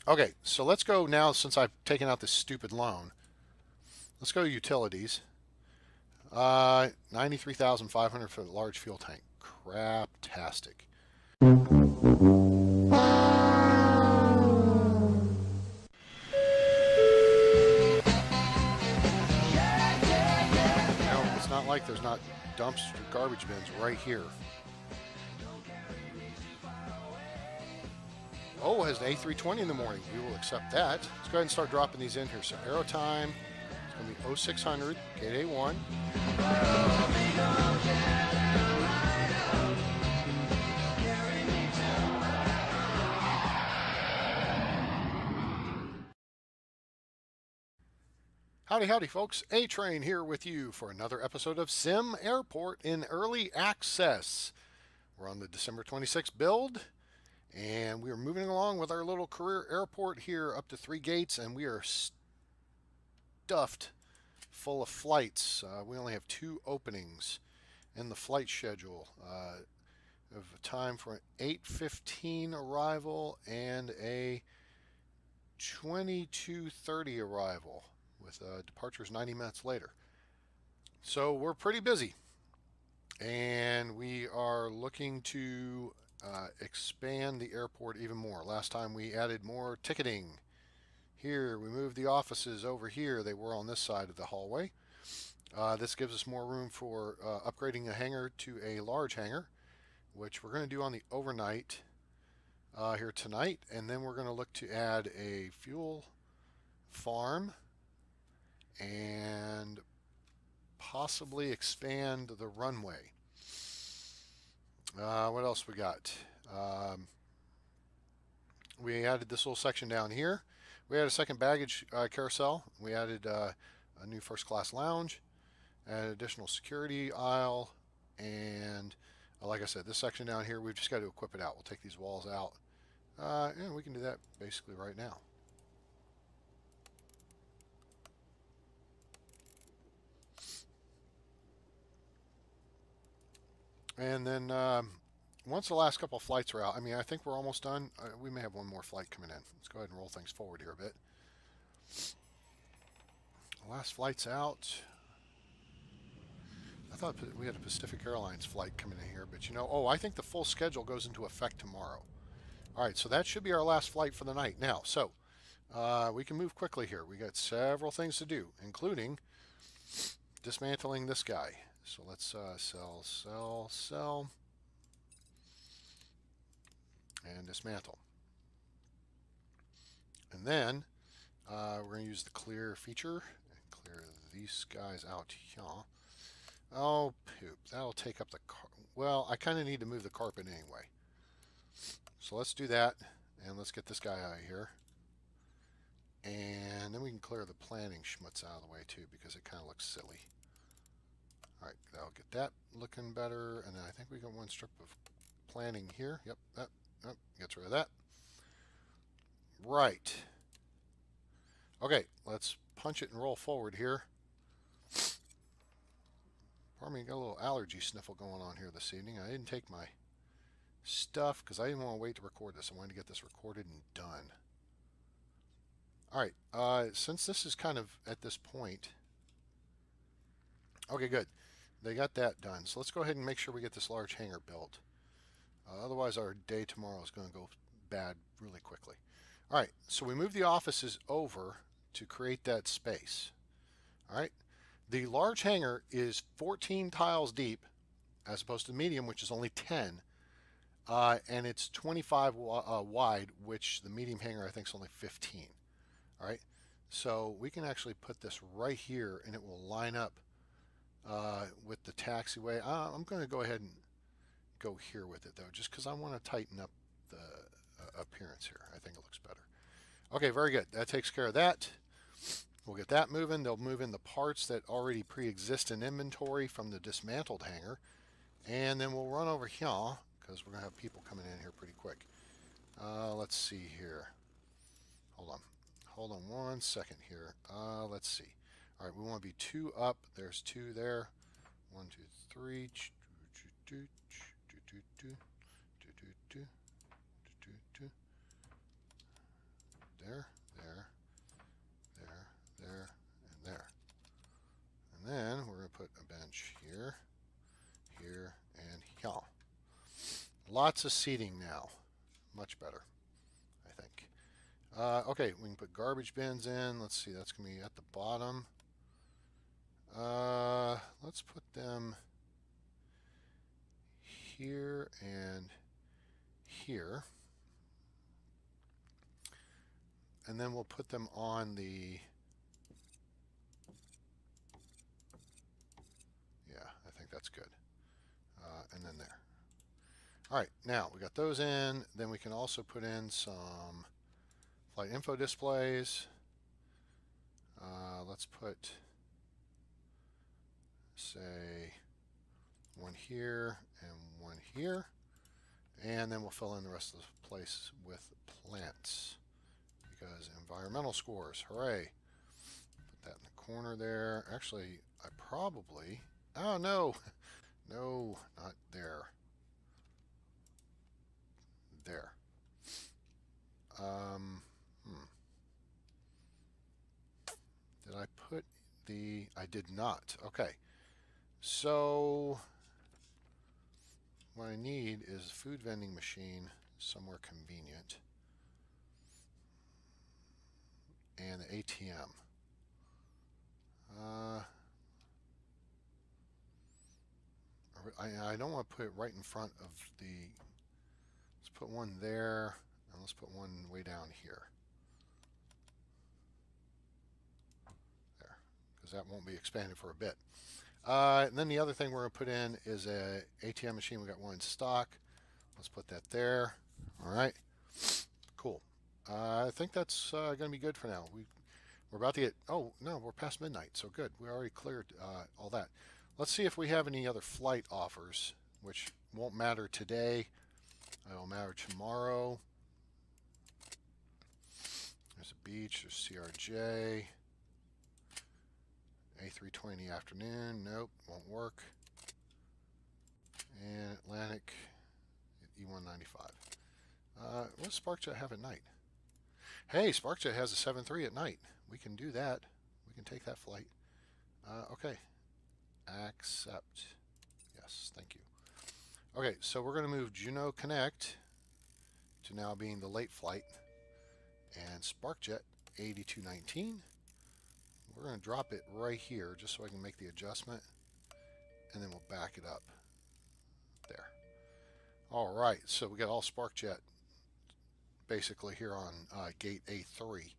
Okay, so let's go now since I've taken out this stupid loan. Let's go to utilities. 93,500 for the large fuel tank. Craptastic. It's not like there's not dumpster garbage bins right here. Oh, it has an A320 in the morning. We will accept that. Let's go ahead and start dropping these in here. So aero time, it's going to be 0600, gate A1. Howdy, howdy, folks. A-Train here with you for another episode of SimAirport in early access. We're on the December 26th build, and we are moving along with our little career airport here up to 3 gates, and we are stuffed full of flights. We only have 2 openings in the flight schedule. We have a time for an 8:15 arrival and a 22:30 arrival, with departures 90 minutes later. So we're pretty busy, and we are looking to expand the airport even more. Last time we added more ticketing. Here we moved the offices over here. They were on this side of the hallway. This gives us more room for upgrading a hangar to a large hangar, which we're going to do on the overnight here tonight, and then we're going to look to add a fuel farm and possibly expand the runway. What else we got? We added this little section down here. We had a second baggage carousel. We added a new first class lounge, an additional security aisle, and like I said, this section down here, we've just got to equip it out. We'll take these walls out, and we can do that basically right now. And then once the last couple of flights are out, I mean, I think we're almost done. We may have one more flight coming in. Let's go ahead and roll things forward here a bit. The last flight's out. I thought we had a Pacific Airlines flight coming in here, but I think the full schedule goes into effect tomorrow. All right, so that should be our last flight for the night now. So we can move quickly here. We got several things to do, including dismantling this guy. So let's sell, and dismantle. And then we're going to use the clear feature and clear these guys out here. Oh, poop. That'll take up the car. Well, I kind of need to move the carpet anyway. So let's do that, and let's get this guy out of here. And then we can clear the planning schmutz out of the way too, because it kind of looks silly. All right, that'll get that looking better. And then I think we got one strip of planning here. Yep, that gets rid of that. Right. Okay, let's punch it and roll forward here. Pardon me, got a little allergy sniffle going on here this evening. I didn't take my stuff because I didn't want to wait to record this. I wanted to get this recorded and done. All right, since this is kind of at this point, okay, good. They got that done. So let's go ahead and make sure we get this large hangar built. Otherwise, our day tomorrow is going to go bad really quickly. All right, so we move the offices over to create that space. All right, the large hangar is 14 tiles deep as opposed to the medium, which is only 10. And it's 25 wide, which the medium hangar I think is only 15. All right, so we can actually put this right here, and it will line up with the taxiway. I'm going to go ahead and go here with it though, just because I want to tighten up the appearance here. I think it looks better. Okay, very good. That takes care of that. We'll get that moving. They'll move in the parts that already pre-exist in inventory from the dismantled hangar, and then we'll run over here because we're going to have people coming in here pretty quick. Let's see here. Hold on one second here. Let's see. All right, we want to be 2 up. There's 2 there. 1, 2, 3. lots of seating now. Much better, I think. Okay, we can put garbage bins in. Let's see, that's going to be at the bottom. Let's put them here and here. And then we'll put them on the, yeah, I think that's good. And then there. All right, now we got those in. Then we can also put in some flight info displays. Let's put, say, one here and one here. And then we'll fill in the rest of the place with plants because environmental scores, hooray. Put that in the corner there. Actually, I probably, oh no, no, not there. There. Did I put the, I did not. Okay. So what I need is a food vending machine somewhere convenient. And the ATM. I don't want to put it right in front of the, let's put one there, and let's put one way down here. There, because that won't be expanded for a bit. And then the other thing we're going to put in is a ATM machine. We got one in stock. Let's put that there. All right, cool. I think that's going to be good for now. We're about to get, oh no, we're past midnight, so good. We already cleared all that. Let's see if we have any other flight offers, which won't matter today. It'll matter tomorrow. There's a beach, there's CRJ. A320 in the afternoon, nope, won't work. And Atlantic E195. What does SparkJet have at night? Hey, SparkJet has a 7.3 at night. We can do that. We can take that flight. Okay. Accept. Yes, thank you. Okay, so we're going to move Juneau Connect to now being the late flight. And SparkJet 8219. We're going to drop it right here just so I can make the adjustment. And then we'll back it up. There. All right, so we got all SparkJet basically here on gate A3.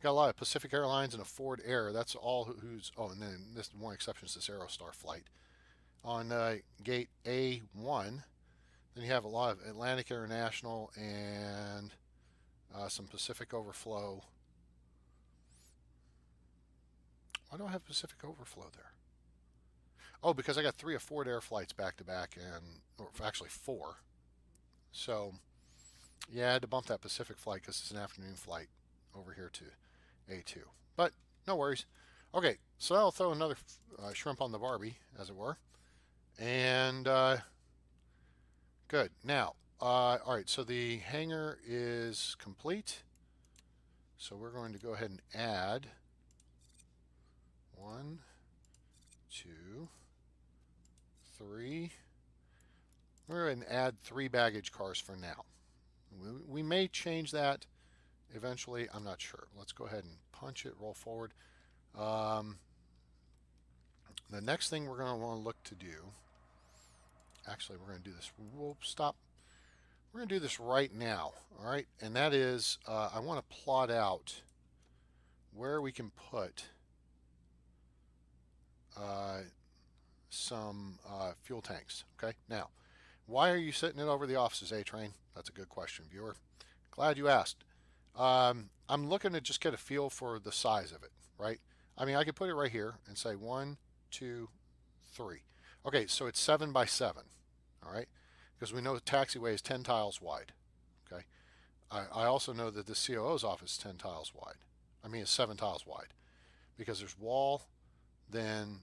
Got a lot of Pacific Airlines and a Ford Air. That's all who's, oh, and then this one exception is this Aerostar flight. On gate A1, then you have a lot of Atlantic International and some Pacific Overflow. Why do I have Pacific Overflow there? Oh, because I got 3 of Ford Air flights back to back, and or actually 4. So, yeah, I had to bump that Pacific flight because it's an afternoon flight over here to A2. But no worries. Okay, so I'll throw another shrimp on the Barbie, as it were. And good. Now, all right, so the hangar is complete. So we're going to go ahead and add 1, 2, 3. We're going to add 3 baggage cars for now. We may change that eventually. I'm not sure. Let's go ahead and punch it, roll forward. The next thing we're going to want to look to do, actually, we're going to do this. We'll stop. We're going to do this right now, all right? And that is, I want to plot out where we can put some fuel tanks, okay? Now, why are you sitting it over the offices, A-Train? That's a good question, viewer. Glad you asked. I'm looking to just get a feel for the size of it, right? I mean, I could put it right here and say 1, 2, 3. Okay, so it's 7 by 7, all right? Because we know the taxiway is 10 tiles wide, okay? I also know that the COO's office is 10 tiles wide. I mean, it's 7 tiles wide because there's wall, then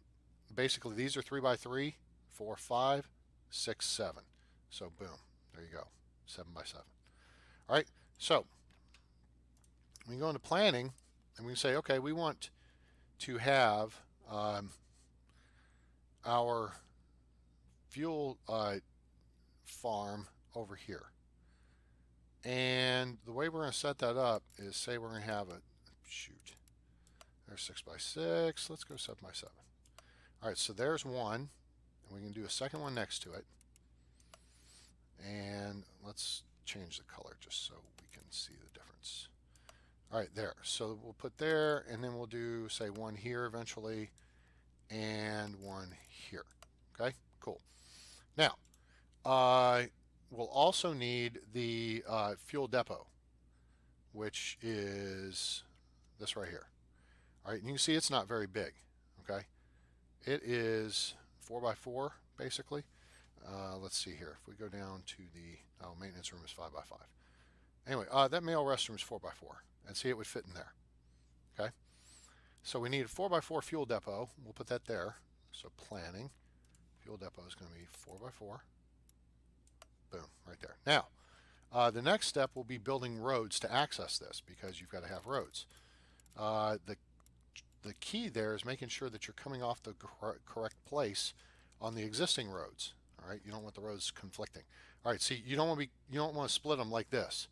basically these are 3 by 3, 4, 5, 6, 7. So boom, there you go, 7 by 7. All right, so we go into planning and we say, okay, we want to have our fuel farm over here. And the way we're going to set that up is, say we're going to have a, shoot, there's 6 by 6. Let's go 7 by 7. All right, so there's one, and we can do a second one next to it. And let's change the color just so we can see the difference. All right, there. So we'll put there, and then we'll do, say, one here eventually, and one here. Okay, cool. Now, we'll also need the fuel depot, which is this right here. All right, and you can see it's not very big. Okay, it is 4 by 4 basically. Let's see here. If we go down to the maintenance room is 5 by 5. Anyway, that male restroom is 4 by 4, and see, it would fit in there. Okay, so we need a 4 by 4 fuel depot. We'll put that there. So planning, fuel depot is going to be 4 by 4. Boom, right there. Now, the next step will be building roads to access this, because you've got to have roads. The key there is making sure that you're coming off the correct place on the existing roads. All right, you don't want the roads conflicting. All right, see, you don't want to split them like this.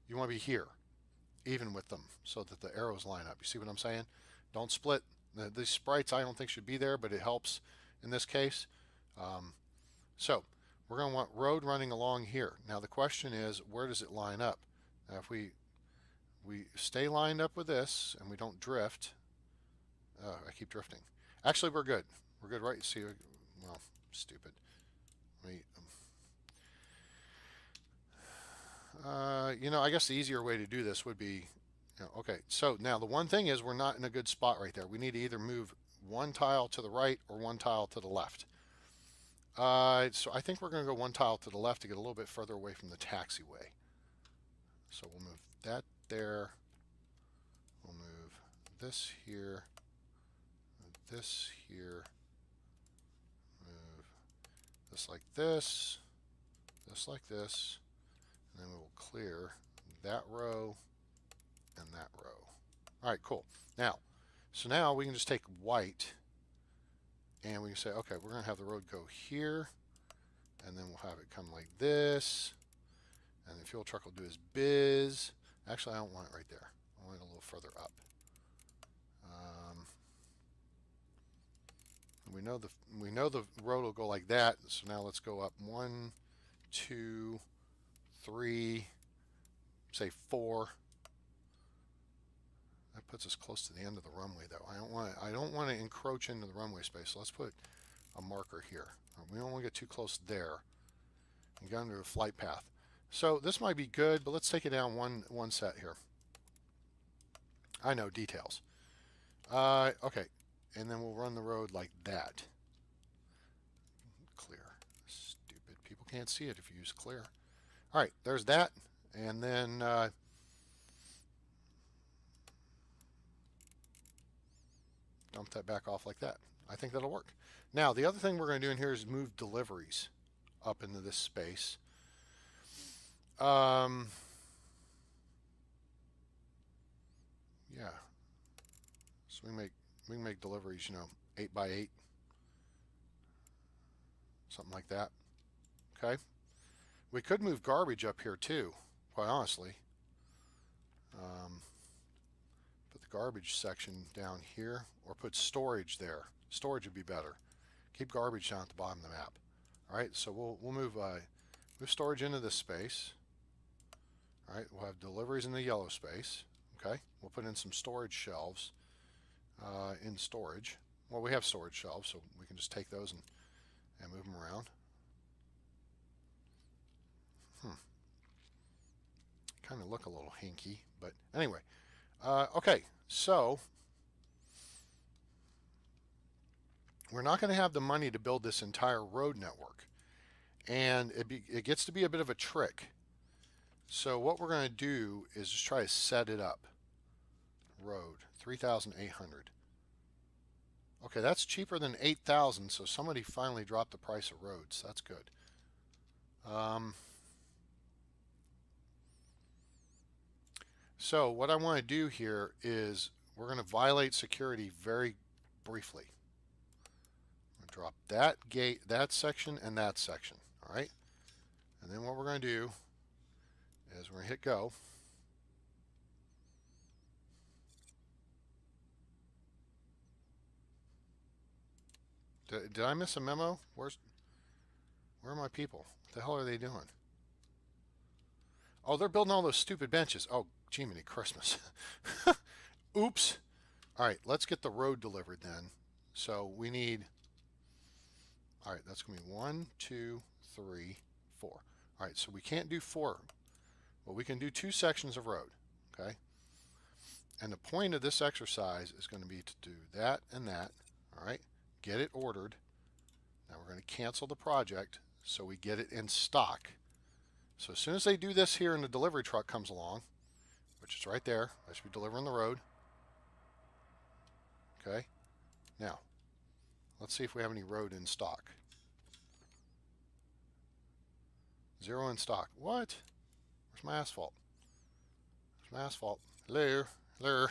You want to be here, even with them, so that the arrows line up. You see what I'm saying? Don't split. These sprites I don't think should be there, but it helps in this case. So we're going to want road running along here. Now the question is, where does it line up? Now if we stay lined up with this and we don't drift. I keep drifting. Actually, we're good. We're good, right? See, well, stupid. I guess the easier way to do this would be, okay. So now the one thing is, we're not in a good spot right there. We need to either move one tile to the right or one tile to the left. So I think we're going to go one tile to the left to get a little bit further away from the taxiway. So we'll move that there. We'll move this here. This here. Move this like this. This like this. And then we will clear that row and that row. All right, cool. Now, so now we can just take white and we can say, okay, we're going to have the road go here, and then we'll have it come like this, and the fuel truck will do his biz. Actually, I don't want it right there. I want it a little further up. We know the road will go like that. So now let's go up 1, 2, 3, say 4. That puts us close to the end of the runway, though. I don't want to encroach into the runway space. So let's put a marker here. We don't want to get too close there and get under the flight path. So this might be good, but let's take it down one set here. I know, details. Okay, and then we'll run the road like that. Clear. Stupid. People can't see it if you use clear. All right, there's that, and then dump that back off like that. I think that'll work. Now, the other thing we're going to do in here is move deliveries up into this space. Yeah. So we can make deliveries, 8 by 8, something like that. Okay. We could move garbage up here too, quite honestly. Put the garbage section down here, or put storage there. Storage would be better. Keep garbage down at the bottom of the map. All right, so we'll move storage into this space. All right, we'll have deliveries in the yellow space. Okay, we'll put in some storage shelves in storage. Well, we have storage shelves, so we can just take those and move them around. Kind of look a little hinky, but anyway. Okay, so we're not going to have the money to build this entire road network, and it gets to be a bit of a trick. So what we're going to do is just try to set it up. Road 3,800. Okay, that's cheaper than 8,000, so somebody finally dropped the price of roads. That's good. So what I want to do here is we're going to violate security very briefly. I'm going to drop that gate, that section, and that section. All right. And then what we're going to do is we're going to hit go. Did I miss a memo? Where are my people? What the hell are they doing? Oh, they're building all those stupid benches. Oh, Jiminy Christmas. Oops. All right, let's get the road delivered then. So we need, all right, that's going to be 1, 2, 3, 4. All right, so we can't do 4. Well, we can do 2 sections of road, okay? And the point of this exercise is going to be to do that and that, all right? Get it ordered. Now we're going to cancel the project so we get it in stock. So as soon as they do this here and the delivery truck comes along, which is right there, I should be delivering the road. Okay. Now, let's see if we have any road in stock. 0 in stock. What? Where's my asphalt? Where's my asphalt? Hello? Hello?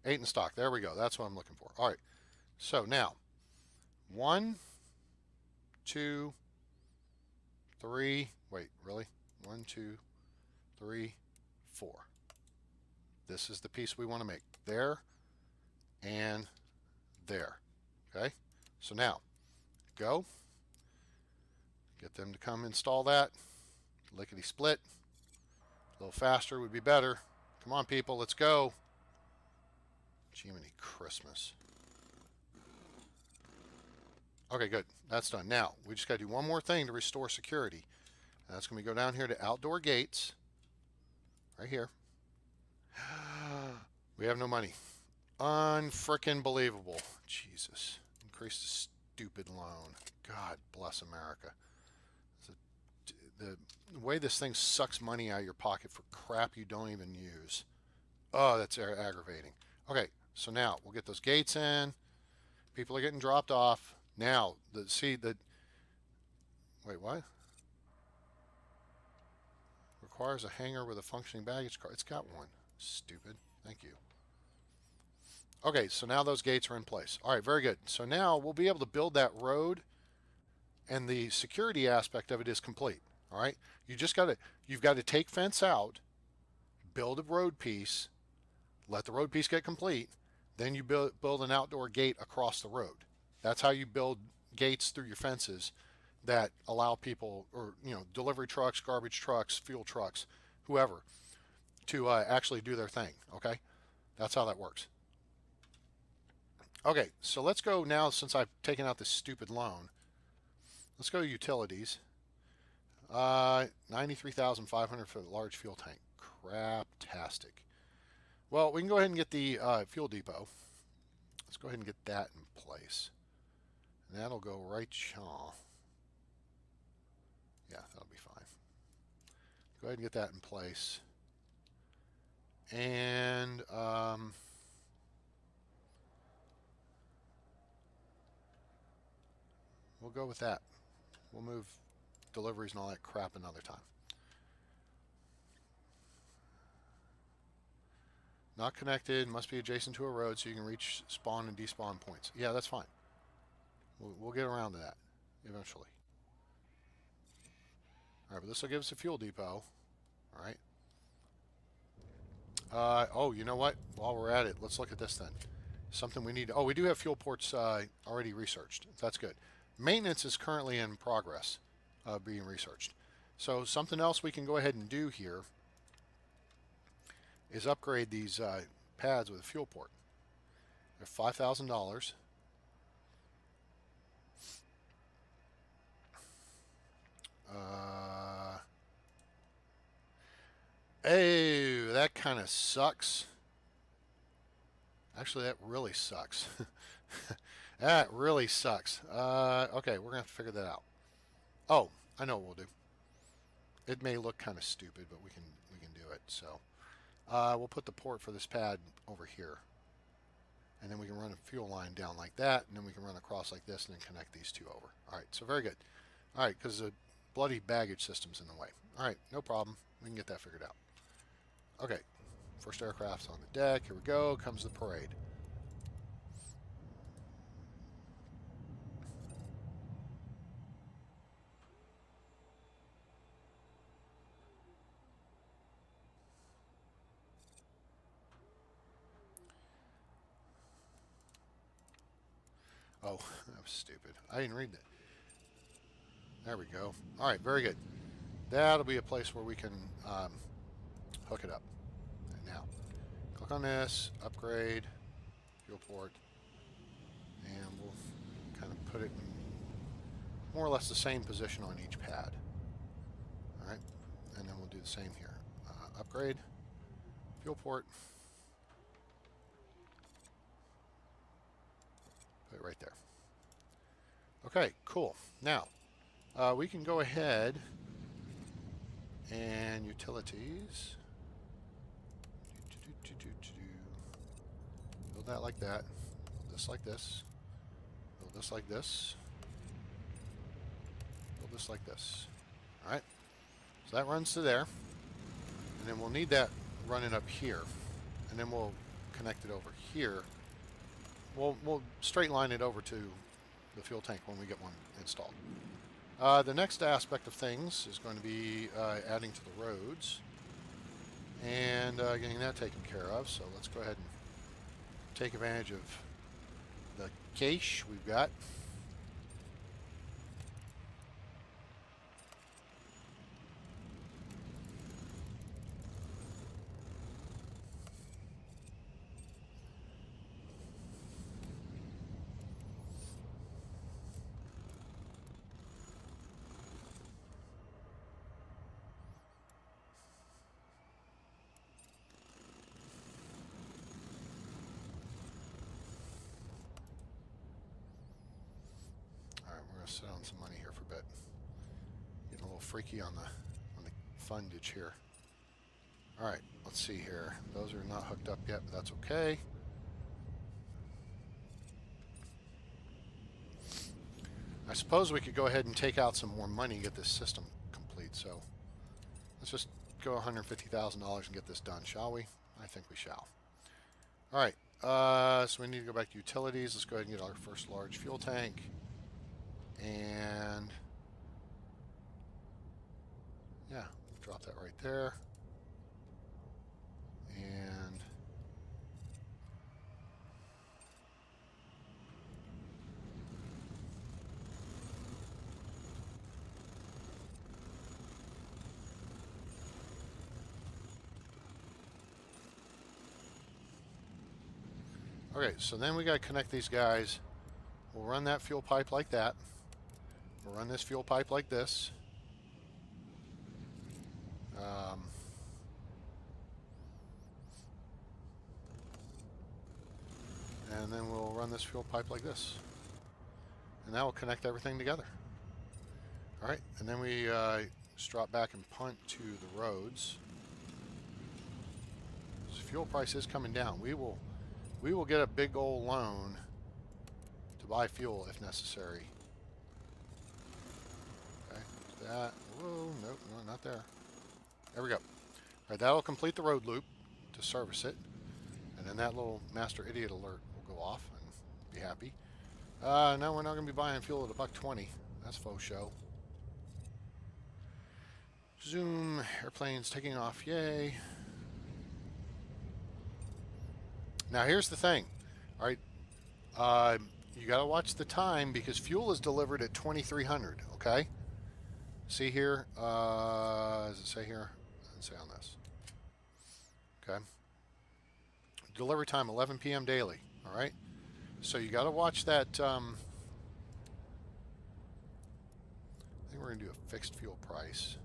8 in stock. There we go. That's what I'm looking for. All right. So now, 1, 2, 3. Wait, really? 1, 2, 3, 4. This is the piece we want to make. There and there. Okay? So now, go. Get them to come install that. Lickety split. A little faster would be better. Come on, people. Let's go. Jiminy Christmas. Okay, good. That's done. Now, we just got to do one more thing to restore security. And that's going to go down here to outdoor gates. Right here. We have no money. Unfrickin' believable. Jesus. Increase the stupid loan. God bless America. The way this thing sucks money out of your pocket for crap you don't even use. Oh, that's aggravating. Okay, so now we'll get those gates in. People are getting dropped off. Now, wait, what? Requires a hangar with a functioning baggage car. It's got one. Stupid. Thank you. Okay, so now those gates are in place. All right, very good. So now we'll be able to build that road, and the security aspect of it is complete. All right, you've got to take fence out, build a road piece, let the road piece get complete, then you build an outdoor gate across the road. That's how you build gates through your fences that allow people, or delivery trucks, garbage trucks, fuel trucks, whoever, to actually do their thing. Okay, that's how that works. Okay, so let's go now, since I've taken out this stupid loan. Let's go to utilities. 93,500 for the large fuel tank. Craptastic. Well, we can go ahead and get the fuel depot. Let's go ahead and get that in place. And that'll go right. Yeah, that'll be fine. Go ahead and get that in place. And we'll go with that. We'll move deliveries and all that crap another time. Not connected, must be adjacent to a road so you can reach spawn and despawn points. Yeah, that's fine. We'll get around to that eventually. All right, but this will give us a fuel depot. All right. Oh, you know what? While we're at it, let's look at this then. Something we need. Oh, we do have fuel ports already researched. That's good. Maintenance is currently in progress, being researched. So something else we can go ahead and do here is upgrade these pads with a fuel port. They're $5,000. Oh, that kind of sucks. Actually, that really sucks. That really sucks. Okay, we're gonna have to figure that out. Oh, I know what we'll do. It may look kind of stupid, but we can do it. So we'll put the port for this pad over here, and then we can run a fuel line down like that, and then we can run across like this, and then connect these two over. All right, so very good. All right, because the bloody baggage system's in the way. All right, no problem. We can get that figured out. Okay, first aircraft's on the deck. Here we go. Comes the parade. Oh, that was stupid. I didn't read that. There we go. All right, very good. That'll be a place where we can hook it up. Now, click on this, upgrade, fuel port, and we'll kind of put it in more or less the same position on each pad. All right, and then we'll do the same here. Upgrade, fuel port, put it right there. Okay, cool. Now, we can go ahead and utilities. Build that like that. Build this like this. Build this like this. Build this like this. All right. So that runs to there. And then we'll need that running up here. And then we'll connect it over here. We'll straight line it over to the fuel tank when we get one installed. The next aspect of things is going to be adding to the roads and getting that taken care of. So let's go ahead and take advantage of the cache we've got. Sit on some money here for a bit. Getting a little freaky on the fundage here. All right, let's see here. Those are not hooked up yet, but that's okay. I suppose we could go ahead and take out some more money and get this system complete. So let's just go $150,000 and get this done, shall we? I think we shall. All right, so we need to go back to utilities. Let's go ahead and get our first large fuel tank. And yeah, drop that right there. And okay, so then we got to connect these guys. We'll run that fuel pipe like that. We'll run this fuel pipe like this. And then we'll run this fuel pipe like this. And that will connect everything together. All right, and then we just drop back and punt to the roads. This fuel price is coming down. We will get a big old loan to buy fuel if necessary. Okay, that. Whoa, nope, no, not there. There we go. All right, that'll complete the road loop to service it, and then that little master idiot alert will go off and be happy. No, we're not going to be buying fuel at $1.20. That's faux show. Zoom, airplanes taking off, yay. Now here's the thing, all right, you got to watch the time because fuel is delivered at 2300, okay? See here, does it say here? It doesn't say on this. Okay. Delivery time 11 p.m. daily, all right? So you got to watch that, I think we're going to do a fixed fuel price.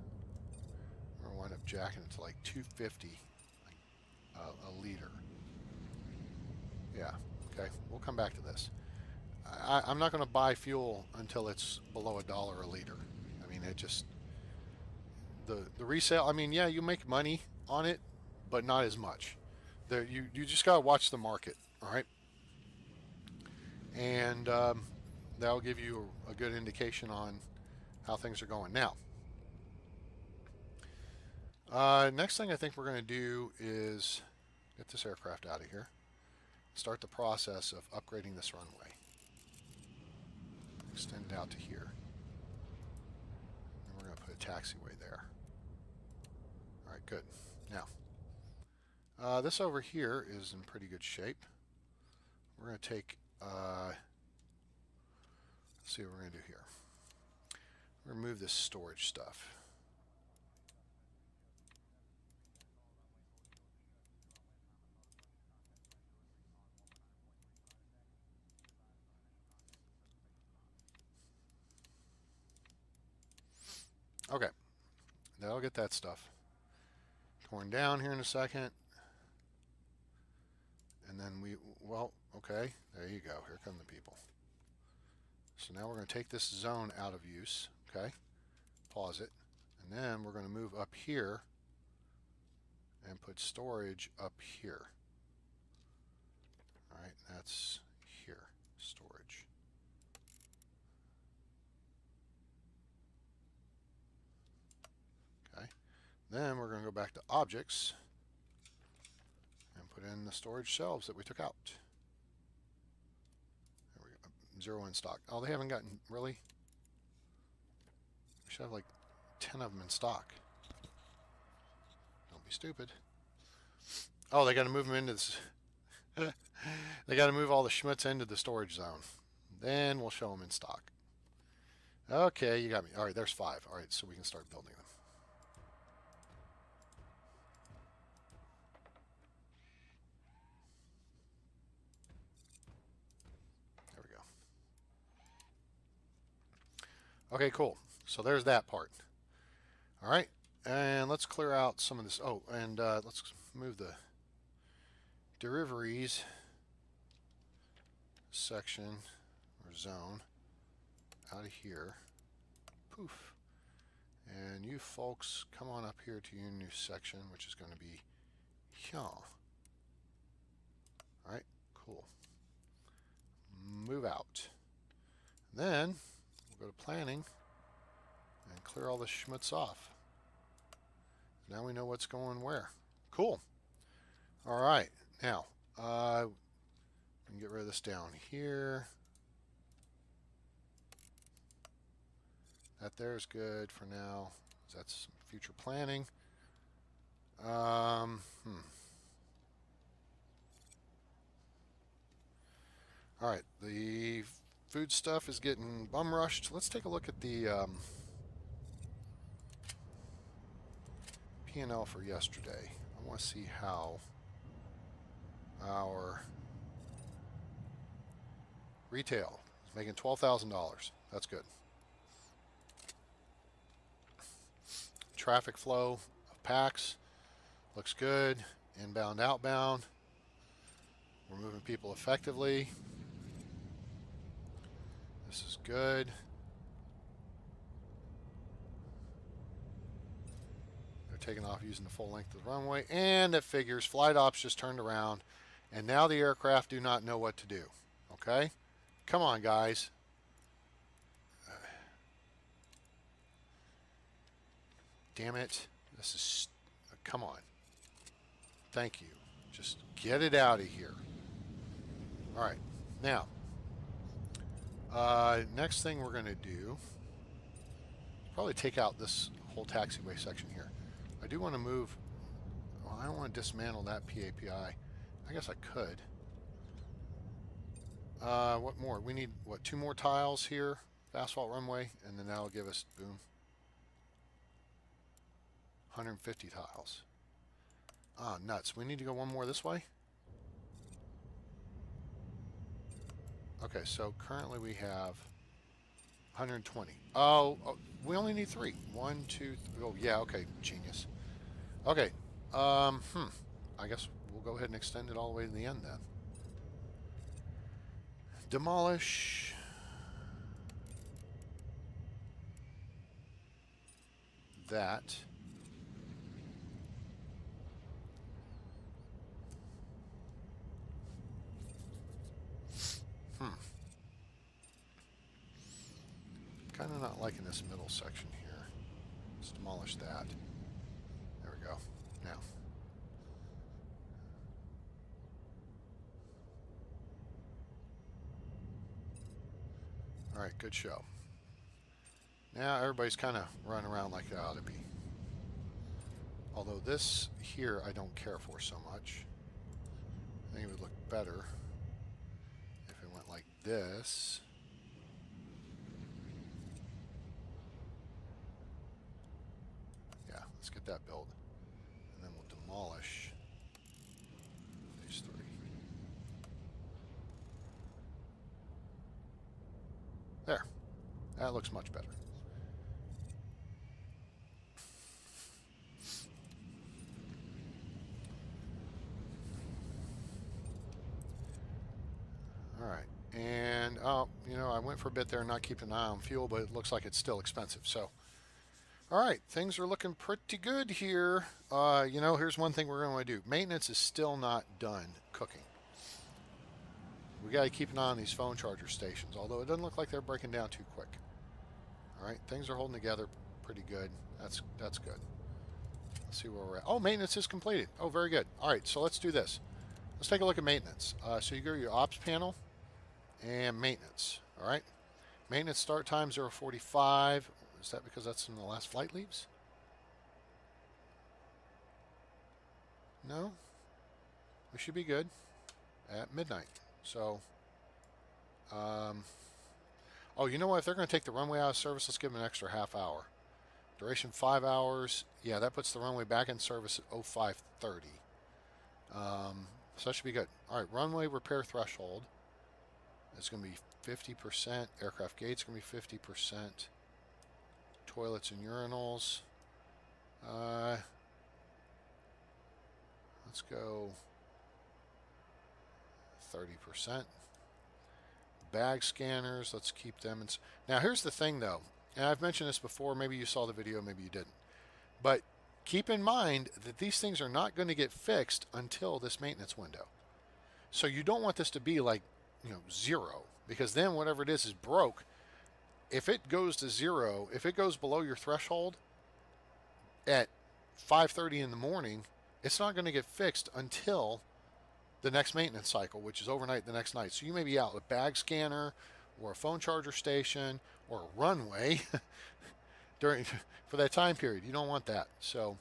We're going to wind up jacking it to like $2.50 a liter. Yeah, okay, we'll come back to this. I'm not going to buy fuel until it's below $1 a liter. I mean, it just, the resale, I mean, yeah, you make money on it, but not as much. You just got to watch the market, all right? And that'll give you a good indication on how things are going. Now, next thing I think we're going to do is get this aircraft out of here. Start the process of upgrading this runway. Extend it out to here. And we're going to put a taxiway there. All right, good. Now, this over here is in pretty good shape. We're going to take Let's see what we're going to do here. Remove this storage stuff. Okay, that'll get that stuff torn down here in a second. And then well, okay, there you go. Here come the people. So now we're going to take this zone out of use, okay? Pause it. And then we're going to move up here and put storage up here. All right, that's here, storage. Okay, then we're going to go back to objects and put in the storage shelves that we took out. There we go, 0 in stock. Oh, they haven't gotten, really? We should have like 10 of them in stock. Don't be stupid. Oh, they got to move them into this. They got to move all the schmutz into the storage zone. Then we'll show them in stock. Okay, you got me. All right, there's 5. All right, so we can start building them. There we go. Okay, cool. So there's that part. All right, and let's clear out some of this. Oh, and let's move the deliveries section or zone out of here. Poof. And you folks come on up here to your new section, which is going to be here. All right, cool. Move out. Then we'll go to planning and clear all the schmutz off. Now we know what's going where. Cool. All right, now we can get rid of this down here. That there's good for now. That's future planning. All right, the food stuff is getting bum rushed. Let's take a look at the P&L for yesterday. I want to see how our retail is making $12,000. That's good. Traffic flow of packs looks good. Inbound, outbound. We're moving people effectively. This is good. They're taking off using the full length of the runway. And it figures flight ops just turned around. And now the aircraft do not know what to do. Okay? Come on, guys. Damn it. This is... come on. Thank you. Just get it out of here. All right. Now, next thing we're going to do, probably take out this whole taxiway section here. I do want to move... well, I don't want to dismantle that PAPI. I guess I could. What more? We need, what, 2 more tiles here? Asphalt runway, and then that'll give us, boom, 150 tiles. Ah, nuts. We need to go 1 more this way? Okay, so currently we have 120. Oh, we only need 3. 1, 2, 3. Oh, yeah, okay, genius. Okay, I guess we'll go ahead and extend it all the way to the end then. Demolish. That. Kind of not liking this middle section here. Let's demolish that. There we go. Now. All right, good show. Now everybody's kind of running around like they ought to be. Although this here I don't care for so much. I think it would look better if it went like this. Let's get that built. And then we'll demolish these three. There. That looks much better. All right. And, you know, I went for a bit there not keeping an eye on fuel, but it looks like it's still expensive. So, all right, things are looking pretty good here. You know, here's one thing we're going to do. Maintenance is still not done cooking. We got to keep an eye on these phone charger stations, although it doesn't look like they're breaking down too quick. All right, things are holding together pretty good. That's good. Let's see where we're at. Oh, maintenance is completed. Oh, very good. All right, so let's do this. Let's take a look at maintenance. So you go to your ops panel and maintenance. All right, maintenance start time 0:45. Is that because that's when the last flight leaves? No, we should be good at midnight. So, oh, you know what? If they're going to take the runway out of service, let's give them an extra half hour. Duration 5 hours. Yeah, that puts the runway back in service at 05:30. So that should be good. All right, runway repair threshold. It's going to be 50%. Aircraft gates going to be 50%. Toilets and urinals. Let's go 30%. Bag scanners, let's keep them. Now here's the thing though, and I've mentioned this before, maybe you saw the video, maybe you didn't. But keep in mind that these things are not going to get fixed until this maintenance window. So you don't want this to be like, you know, 0, because then whatever it is broke. If it goes to 0, if it goes below your threshold at 5:30 in the morning, it's not going to get fixed until the next maintenance cycle, which is overnight the next night. So you may be out with a bag scanner or a phone charger station or a runway for that time period. You don't want that. So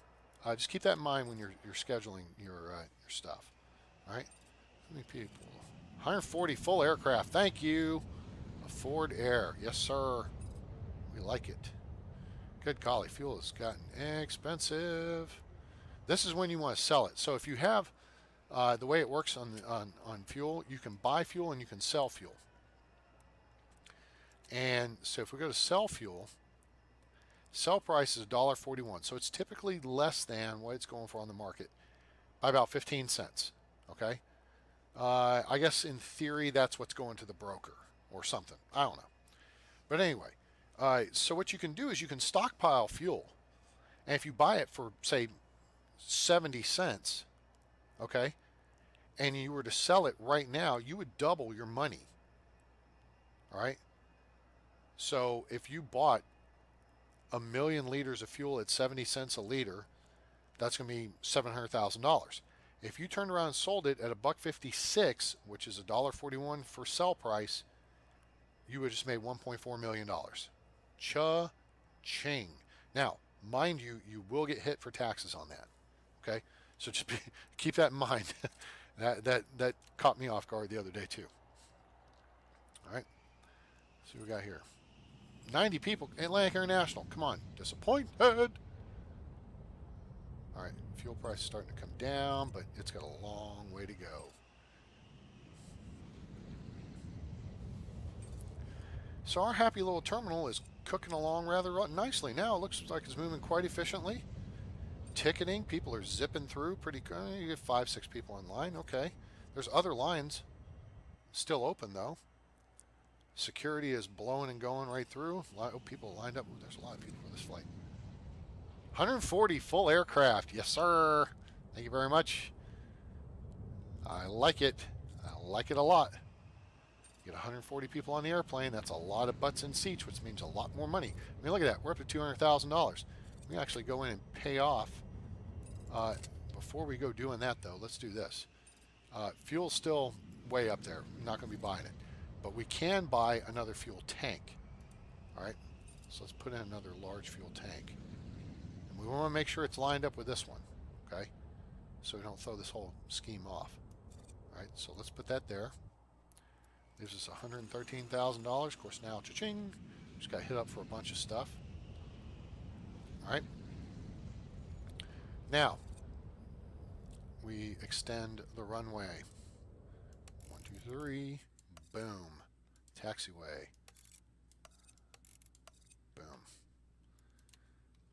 just keep that in mind when you're scheduling your stuff. All right. How many people? 140 full aircraft. Thank you. A Ford Air. Yes, sir. We like it. Good golly, fuel has gotten expensive. This is when you want to sell it. So if you have the way it works on fuel, you can buy fuel and you can sell fuel. And so if we go to sell fuel, sell price is $1.41. So it's typically less than what it's going for on the market by about 15 cents. Okay. I guess in theory that's what's going to the broker or something. I don't know. But anyway, so what you can do is you can stockpile fuel. And if you buy it for, say, 70 cents, okay, and you were to sell it right now, you would double your money. All right. So if you bought 1 million liters of fuel at 70 cents a liter, that's going to be $700,000. If you turned around and sold it at $1.56, which is $1.41 for sell price, you would have just made $1.4 million. Cha-ching. Now, mind you, you will get hit for taxes on that. Okay, so just keep that in mind. that caught me off guard the other day too. All right, see what we got here. 90 people, Atlantic International. Come on, disappointed. All right, fuel price is starting to come down, but it's got a long way to go. So our happy little terminal is cooking along rather nicely. Now it looks like it's moving quite efficiently. Ticketing, people are zipping through pretty good. You get 5-6 people in line. Okay. There's other lines still open though. Security is blowing and going right through. A lot of people lined up. Ooh, there's a lot of people for this flight. 140 full aircraft. Yes, sir. Thank you very much. I like it. I like it a lot. You get 140 people on the airplane. That's a lot of butts and seats, which means a lot more money. I mean, look at that. We're up to $200,000. We actually go in and pay off. Before we go doing that, though, let's do this. Fuel's still way up there. We're not going to be buying it. But we can buy another fuel tank. All right? So let's put in another large fuel tank. And we want to make sure it's lined up with this one. Okay? So we don't throw this whole scheme off. All right? So let's put that there. Gives us $113,000. Of course, now, cha-ching. Just got hit up for a bunch of stuff. All right. Now, we extend the runway. 1, 2, 3. Boom. Taxiway. Boom.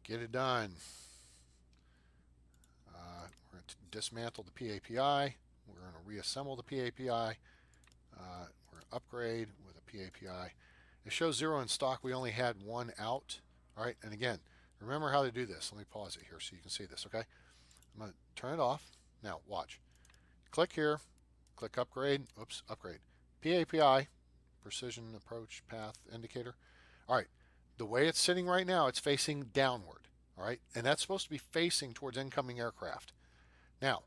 Get it done. We're going to dismantle the PAPI. We're going to reassemble the PAPI. We're going to upgrade with a PAPI. It shows 0 in stock. We only had 1 out. All right, and again, remember how to do this. Let me pause it here so you can see this, okay? I'm going to turn it off. Now, watch. Click here. Click upgrade. Oops, upgrade. PAPI, precision approach path indicator. All right, the way it's sitting right now, it's facing downward. All right, and that's supposed to be facing towards incoming aircraft. Now,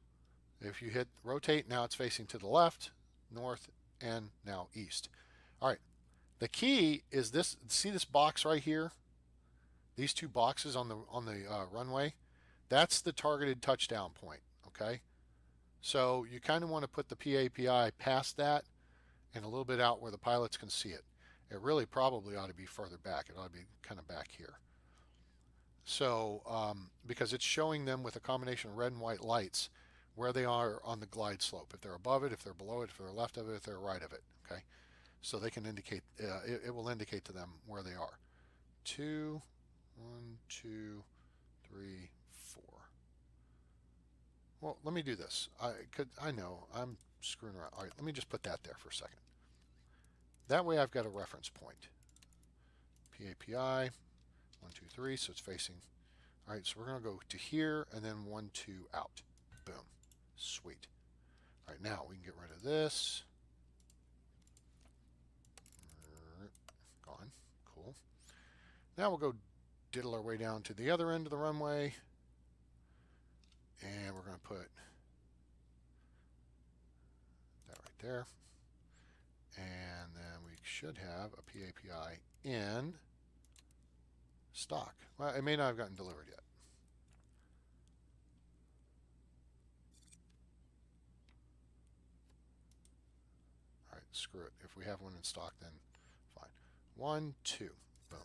if you hit rotate, now it's facing to the left, north, and now east. All right, the key is this. See this box right here? These 2 boxes on the runway? That's the targeted touchdown point, okay? So you kind of want to put the PAPI past that and a little bit out where the pilots can see it. It really probably ought to be further back. It ought to be kind of back here. So, because it's showing them with a combination of red and white lights where they are on the glide slope. If they're above it, if they're below it, if they're left of it, if they're right of it, okay? So they can indicate, it will indicate to them where they are. 2, 1, 2, 3, 4. Well, let me do this. I know I'm screwing around. All right, let me just put that there for a second. That way I've got a reference point. PAPI, 1, 2, 3, so it's facing. All right, so we're going to go to here and then 1, 2, out. Boom. Sweet. All right, now we can get rid of this. Gone. Cool. Now we'll go diddle our way down to the other end of the runway. And we're going to put that right there. And then we should have a PAPI in stock. Well, it may not have gotten delivered yet. All right, screw it. If we have one in stock, then fine. 1, 2, boom.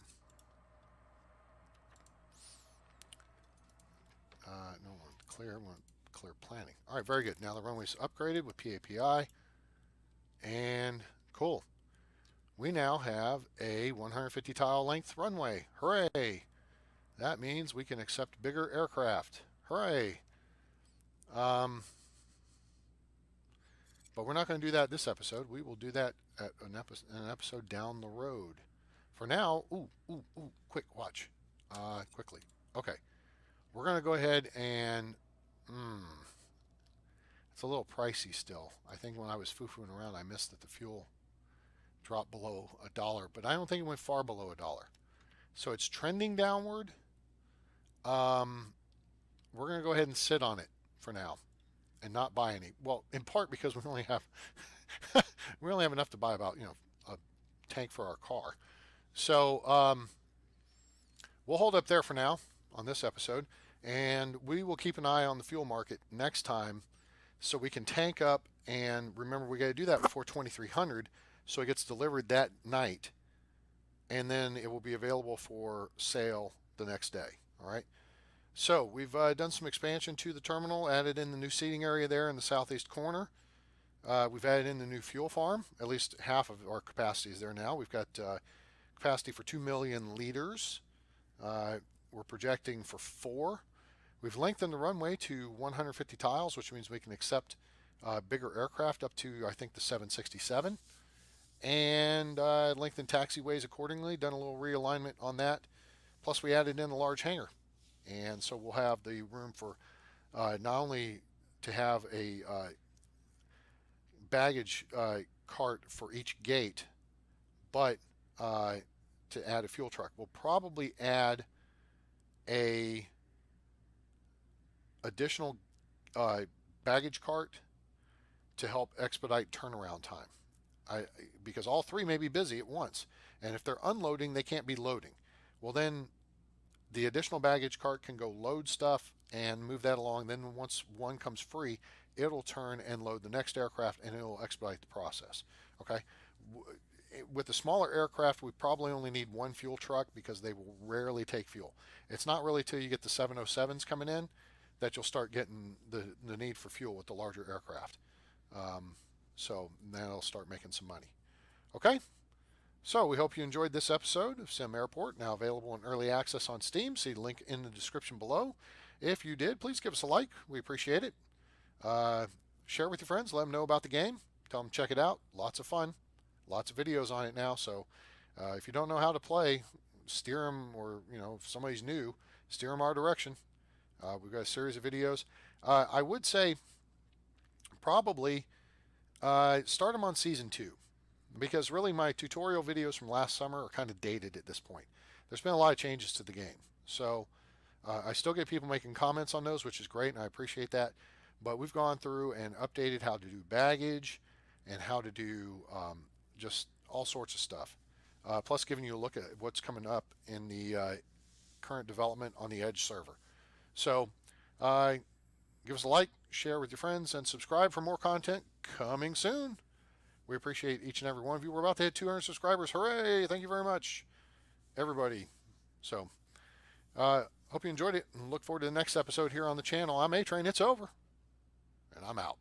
No, we want clear. We want clear planning. All right, very good. Now the runway's upgraded with PAPI. And cool. We now have a 150 tile length runway. Hooray! That means we can accept bigger aircraft. Hooray! But we're not going to do that this episode. We will do that at an episode down the road. For now, quick, watch. Quickly. Okay. We're going to go ahead and, it's a little pricey still. I think when I was foo-fooing around, I missed that the fuel dropped below $1, but I don't think it went far below $1. So it's trending downward. We're going to go ahead and sit on it for now and not buy any. Well, in part because we only have we only have enough to buy about, a tank for our car. So we'll hold up there for now on this episode, and we will keep an eye on the fuel market next time so we can tank up. And remember, we got to do that before 2300 so it gets delivered that night, and then it will be available for sale the next day. All right. So we've done some expansion to the terminal, added in the new seating area there in the southeast corner. We've added in the new fuel farm. At least half of our capacity is there now. We've got capacity for 2 million liters. We're projecting for 4. We've lengthened the runway to 150 tiles, which means we can accept bigger aircraft up to, I think, the 767. And lengthened taxiways accordingly, done a little realignment on that. Plus we added in a large hangar. And so we'll have the room for not only to have a baggage cart for each gate, but to add a fuel truck. We'll probably add a additional baggage cart to help expedite turnaround time. Because all 3 may be busy at once, and if they're unloading, they can't be loading. Well, then the additional baggage cart can go load stuff and move that along. Then once one comes free, it'll turn and load the next aircraft, and it'll expedite the process. Okay. With the smaller aircraft, we probably only need 1 fuel truck because they will rarely take fuel. It's not really till you get the 707s coming in that you'll start getting the need for fuel with the larger aircraft. Um, so then it'll start making some money. Okay? So we hope you enjoyed this episode of SimAirport, now available in early access on Steam. See the link in the description below. If you did, please give us a like. We appreciate it. Uh, Share with your friends. Let them know about the game. Tell them check it out. Lots of fun. Lots of videos on it now. So if you don't know how to play, steer them, or if somebody's new, steer them our direction. We've got a series of videos. I would say probably start them on season 2, because really my tutorial videos from last summer are kind of dated at this point. There's been a lot of changes to the game. So I still get people making comments on those, which is great, and I appreciate that. But we've gone through and updated how to do baggage and how to do just all sorts of stuff. Plus giving you a look at what's coming up in the current development on the Edge server. So give us a like, share with your friends, and subscribe for more content coming soon. We appreciate each and every one of you. We're about to hit 200 subscribers. Hooray! Thank you very much, everybody. So, hope you enjoyed it, and look forward to the next episode here on the channel. I'm A-Train. It's over, and I'm out.